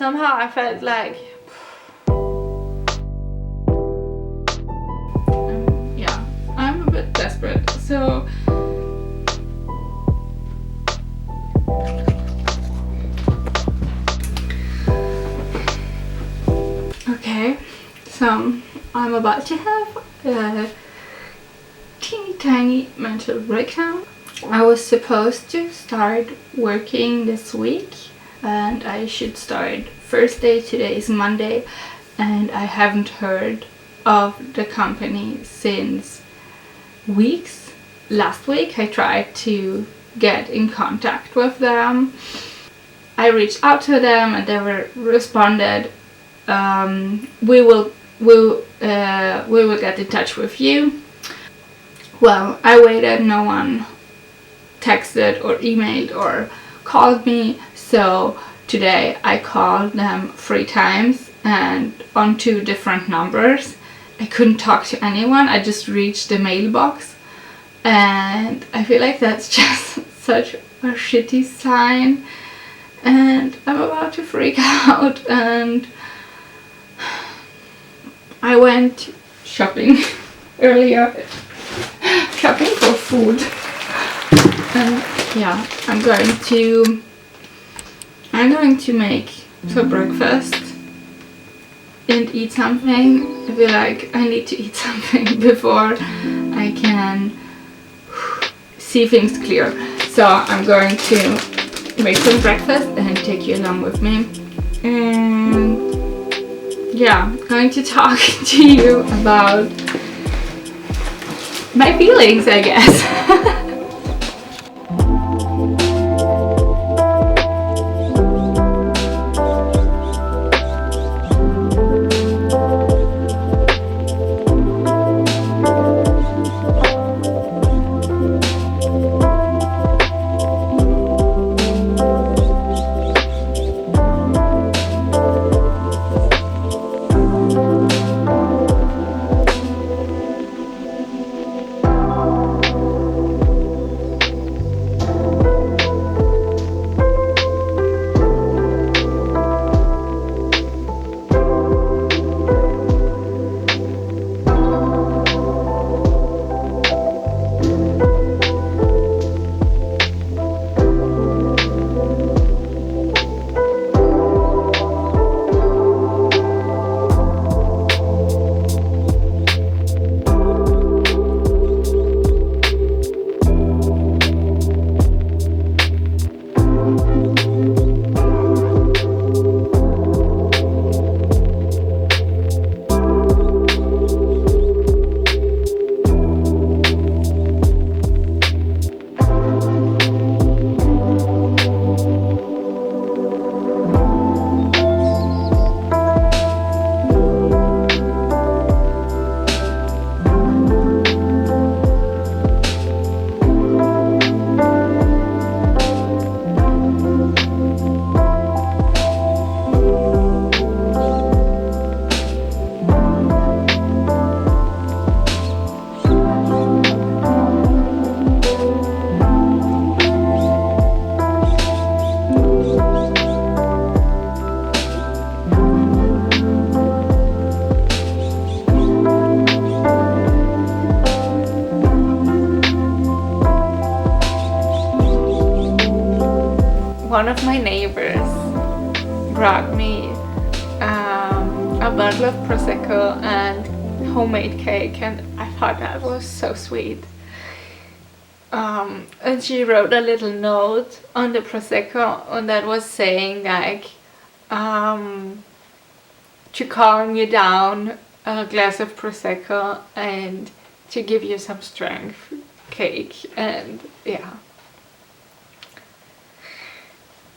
somehow I felt like yeah, I'm a bit desperate. So okay, so I'm about to have a teeny tiny mental breakdown. I was supposed to start working this week and I should start Thursday. Today is Monday and I haven't heard of the company since weeks. Last week I tried to get in contact with them. I reached out to them and they responded, we will get in touch with you. Well, I waited, no one texted or emailed or called me, so today I called them 3 times and on 2 different numbers. I couldn't talk to anyone. I just reached the mailbox and I feel like that's just such a shitty sign and I'm about to freak out. And I went shopping earlier, shopping for food. And yeah, I'm going to make for breakfast and eat something. I feel like I need to eat something before I can see things clear. So I'm going to make some breakfast and take you along with me. And yeah, I'm going to talk to you about my feelings, I guess. One of my neighbors brought me a bottle of Prosecco and homemade cake, and I thought that was so sweet. And she wrote a little note on the Prosecco, and that was saying like, to calm you down, a glass of Prosecco, and to give you some strength, cake. And yeah,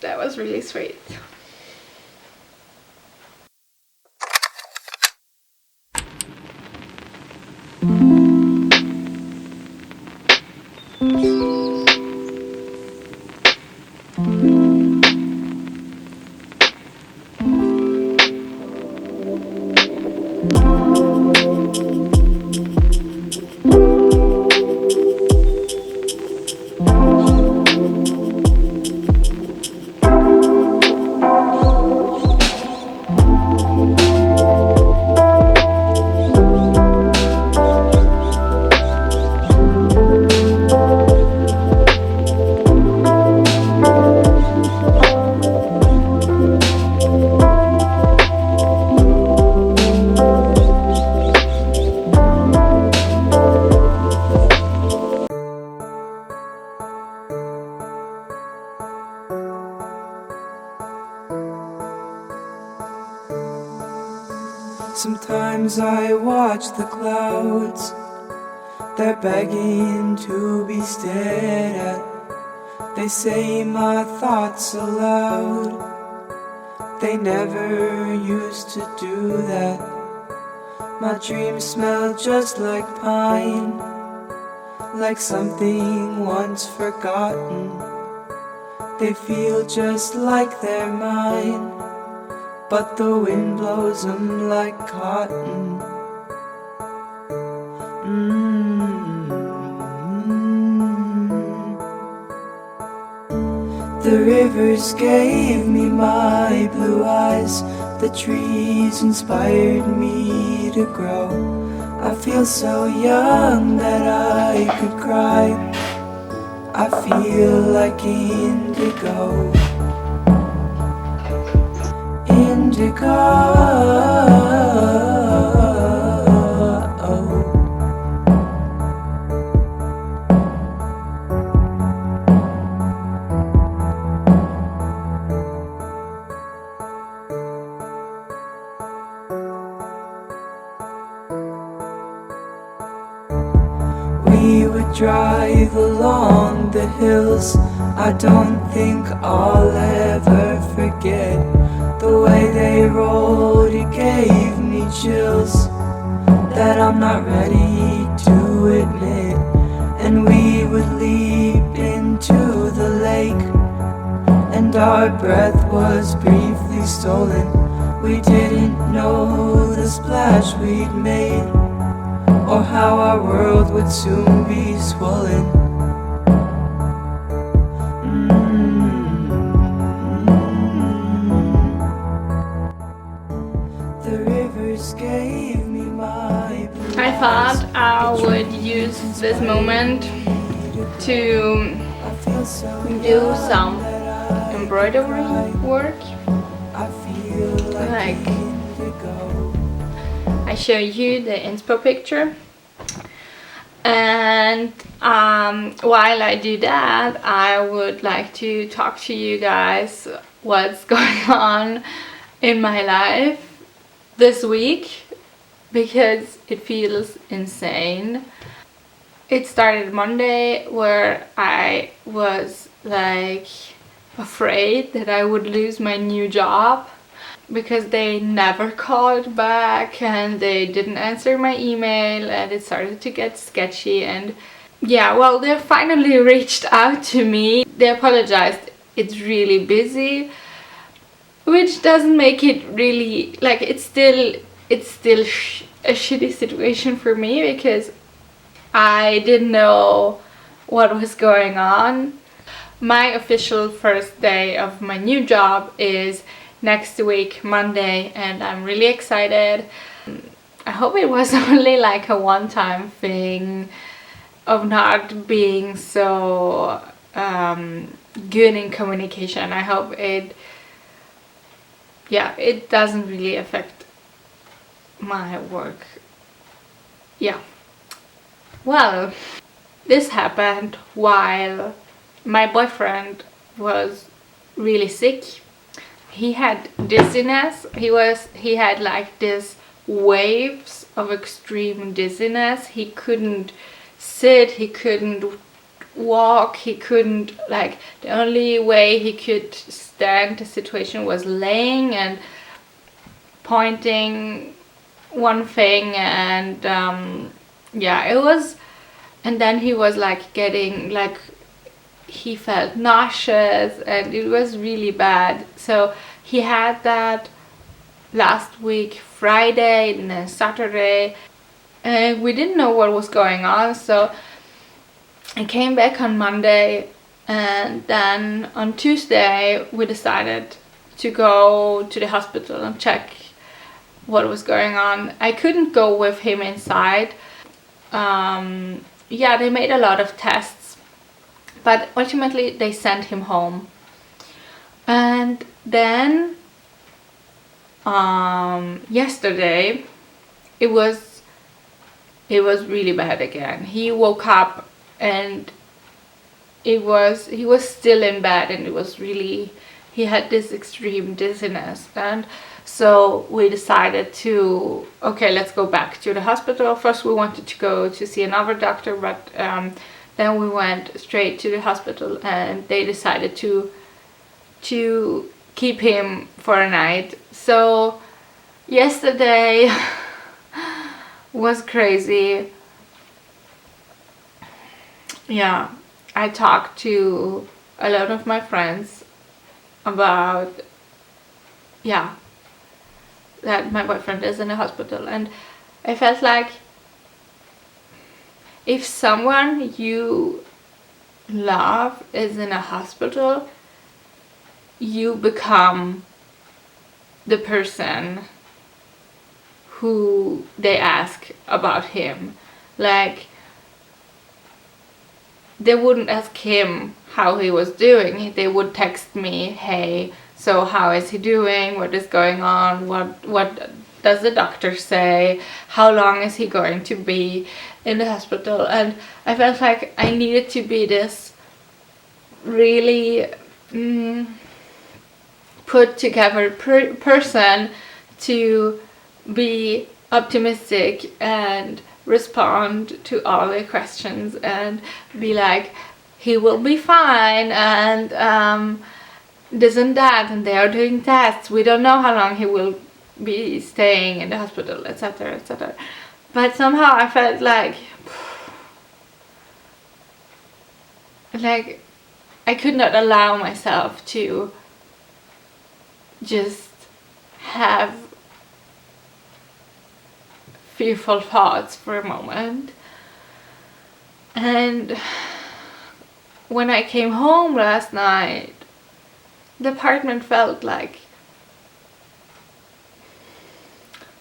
that was really sweet. the clouds. They're begging to be stared at. They say my thoughts aloud. They never used to do that. My dreams smell just like pine, like something once forgotten. They feel just like they're mine, but the wind blows them like cotton. The rivers gave me my blue eyes. The trees inspired me to grow. I feel so young that I could cry. I feel like indigo. Indigo. We would drive along the hills. I don't think I'll ever forget the way they rolled. It gave me chills that I'm not ready to admit. And we would leap into the lake, and our breath was briefly stolen. We didn't know the splash we'd made, or how our world would soon be swollen. The rivers gave me my blue I thought I would use this moment to do some embroidery work. Like, I show you the inspo picture, and while I do that, I would like to talk to you guys what's going on in my life this week, because it feels insane. It started Monday, where I was like afraid that I would lose my new job, because they never called back and they didn't answer my email, and it started to get sketchy. And yeah, well, they finally reached out to me. They apologized. It's really busy, which doesn't make it really, like, it's still a shitty situation for me, because I didn't know what was going on. My official first day of my new job is next week, Monday, and I'm really excited. I hope it was only like a one-time thing of not being so good in communication. I hope it doesn't really affect my work. Yeah. Well, this happened while my boyfriend was really sick. He had dizziness. He had like this waves of extreme dizziness. He couldn't sit, he couldn't walk, he couldn't, like, the only way he could stand the situation was laying and pointing one thing, and yeah, it was. And then he was like getting, like, he felt nauseous, and it was really bad. So he had that last week, Friday and then Saturday, and we didn't know what was going on. So I came back on Monday, and then on Tuesday we decided to go to the hospital and check what was going on. I couldn't go with him inside. Yeah, they made a lot of tests, but ultimately they sent him home. And then yesterday it was really bad again. He woke up and he was still in bed, and it was really, he had this extreme dizziness, and so we decided to, okay, let's go back to the hospital. First we wanted to go to see another doctor, but then we went straight to the hospital, and they decided to keep him for a night. So yesterday was crazy. Yeah, I talked to a lot of my friends about, yeah, that my boyfriend is in a hospital, and I felt like if someone you love is in a hospital, you become the person who they ask about him. Like, they wouldn't ask him how he was doing. They would text me, hey, so how is he doing? What is going on? What does the doctor say? How long is he going to be in the hospital? And I felt like I needed to be this really put together person to be optimistic and respond to all the questions and be like, he will be fine, and this and that, and they are doing tests. We don't know how long he will be staying in the hospital, etc., etc. But somehow I felt like I could not allow myself to just have fearful thoughts for a moment. And when I came home last night, the apartment felt like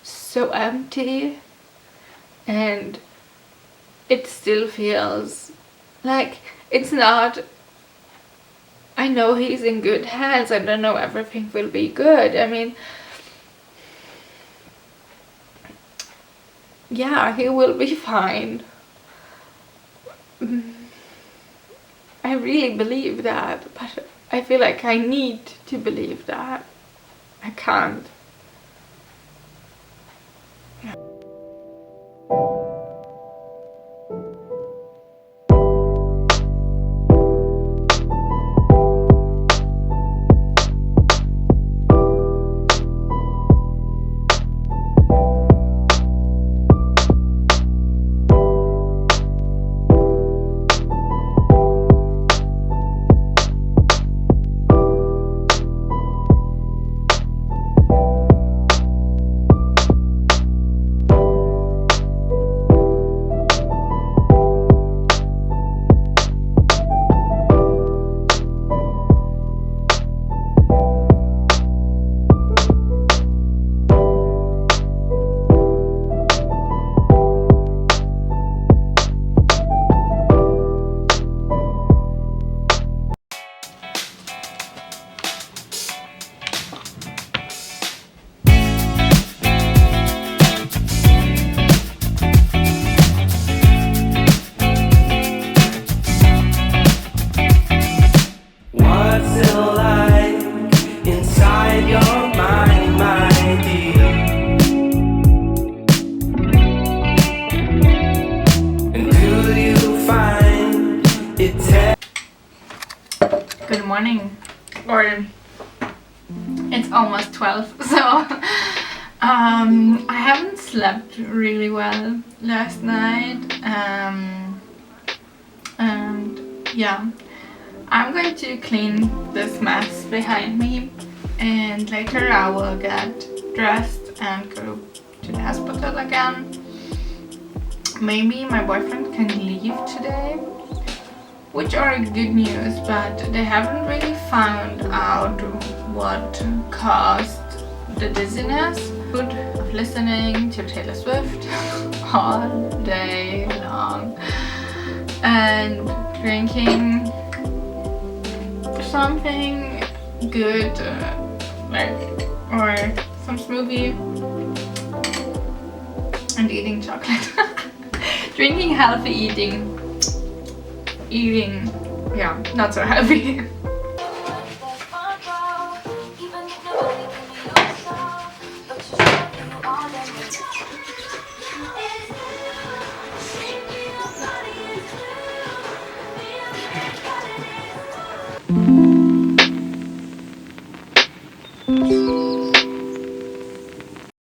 so empty, and it still feels like it's not. I know he's in good hands, and I know everything will be good. I mean, yeah, he will be fine. I really believe that, but I feel like I need to believe that. I can't. Good morning, or it's almost 12, so I haven't slept really well last night, and yeah, I'm going to clean this mess behind me, and later I will get dressed and go to the hospital again. Maybe my boyfriend can leave today, which are good news, but they haven't really found out what caused the dizziness. Good of listening to Taylor Swift all day long and drinking something good, or some smoothie, and eating chocolate. Drinking healthy, eating, yeah, not so healthy.